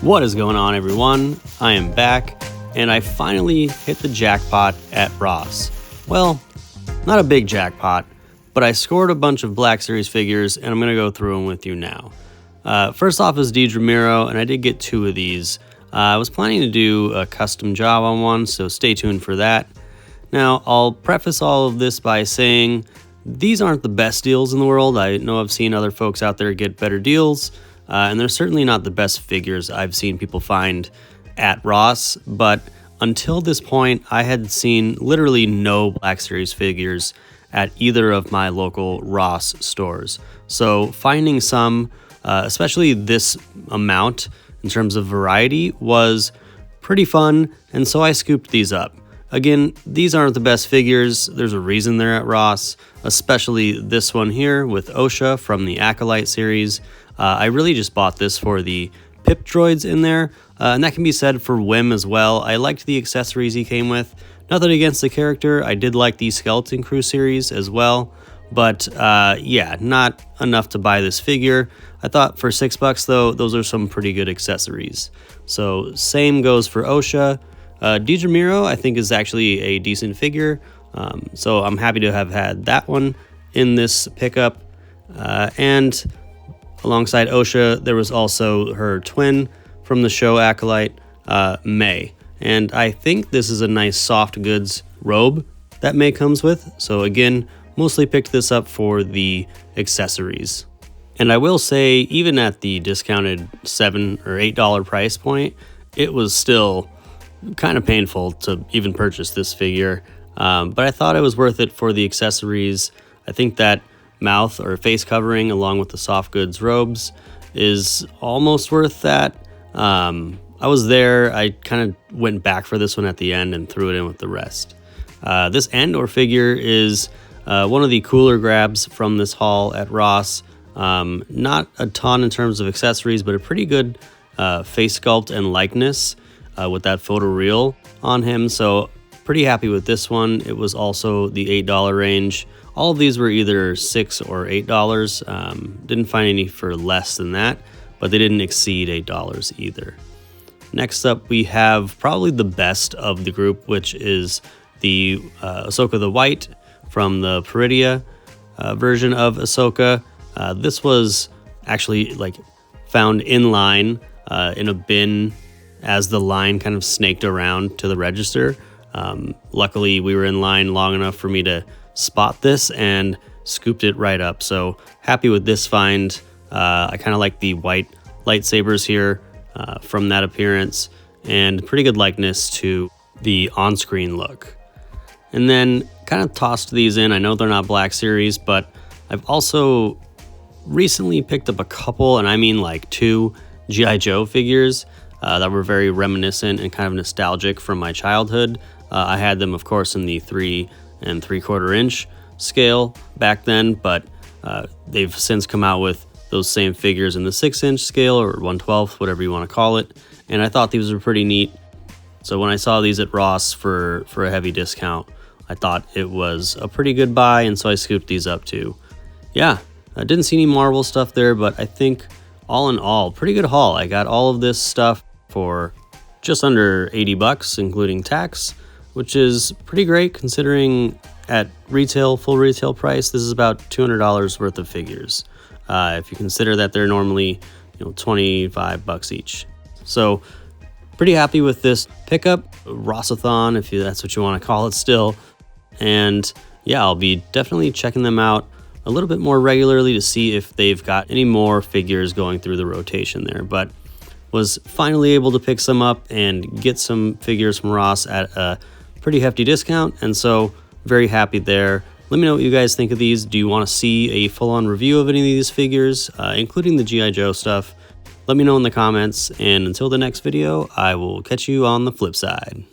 What is going on, everyone? I am back, and I finally hit the jackpot at Ross. Well, not a big jackpot, but I scored a bunch of Black Series figures, and I'm going to go through them with you now. First off is Deidre Mero, and I did get 2 of these. I was planning to do a custom job on one, so stay tuned for that. Now, I'll preface all of this by saying these aren't the best deals in the world. I know I've seen other folks out there get better deals, and they're certainly not the best figures I've seen people find at Ross, but until this point, I had seen literally no Black Series figures at either of my local Ross stores. So finding some, especially this amount in terms of variety, was pretty fun, and so I scooped these up. Again, these aren't the best figures. There's a reason they're at Ross, especially this one here with Osha from the Acolyte series. I really just bought this for the pip droids in there, and that can be said for Wim as well. I liked the accessories he came with. Nothing against the character. I did like the Skeleton Crew series as well, but yeah, not enough to buy this figure. I thought for $6 though, those are some pretty good accessories. So same goes for Osha. Deidre Mero I think is actually a decent figure, so I'm happy to have had that one in this pickup. And alongside Osha, there was also her twin from the show Acolyte, May. And I think this is a nice soft goods robe that May comes with. So again, mostly picked this up for the accessories. And I will say, even at the discounted $7 or $8 price point, it was still kind of painful to even purchase this figure. But I thought it was worth it for the accessories. I think that mouth or face covering along with the soft goods robes is almost worth that. I was there. I kind of went back for this one at the end and threw it in with the rest. This Andor figure is one of the cooler grabs from this haul at Ross. Not a ton in terms of accessories, but a pretty good face sculpt and likeness with that photoreal on him. So pretty happy with this one. It was also the $8 range. All of these were either $6 or $8. Didn't find any for less than that, but they didn't exceed $8 either. Next up, we have probably the best of the group, which is the Ahsoka the White from the Peridia version of Ahsoka. This was actually like found in line in a bin as the line kind of snaked around to the register. Luckily, we were in line long enough for me to spot this and scooped it right up. So happy with this find. I kind of like the white lightsabers here from that appearance, and pretty good likeness to the on-screen look. And then kind of tossed these in. I know they're not Black Series, but I've also recently picked up a couple, and I mean like 2 G.I. Joe figures that were very reminiscent and kind of nostalgic from my childhood. I had them, of course, in the 3 3/4 inch scale back then, but they've since come out with those same figures in the 6-inch scale or 1/12, whatever you want to call it. And I thought these were pretty neat. So when I saw these at Ross for a heavy discount, I thought it was a pretty good buy, and so I scooped these up too. Yeah, I didn't see any Marvel stuff there, but I think all in all, pretty good haul. I got all of this stuff for just under $80, including tax, which is pretty great considering at retail, full retail price, this is about $200 worth of figures. If you consider that they're normally, $25 each. So pretty happy with this pickup, Rossathon, if that's what you want to call it still. And yeah, I'll be definitely checking them out a little bit more regularly to see if they've got any more figures going through the rotation there. But was finally able to pick some up and get some figures from Ross at a pretty hefty discount, and so very happy there. Let me know what you guys think of these. Do you want to see a full-on review of any of these figures, including the G.I. Joe stuff? Let me know in the comments, and until the next video, I will catch you on the flip side.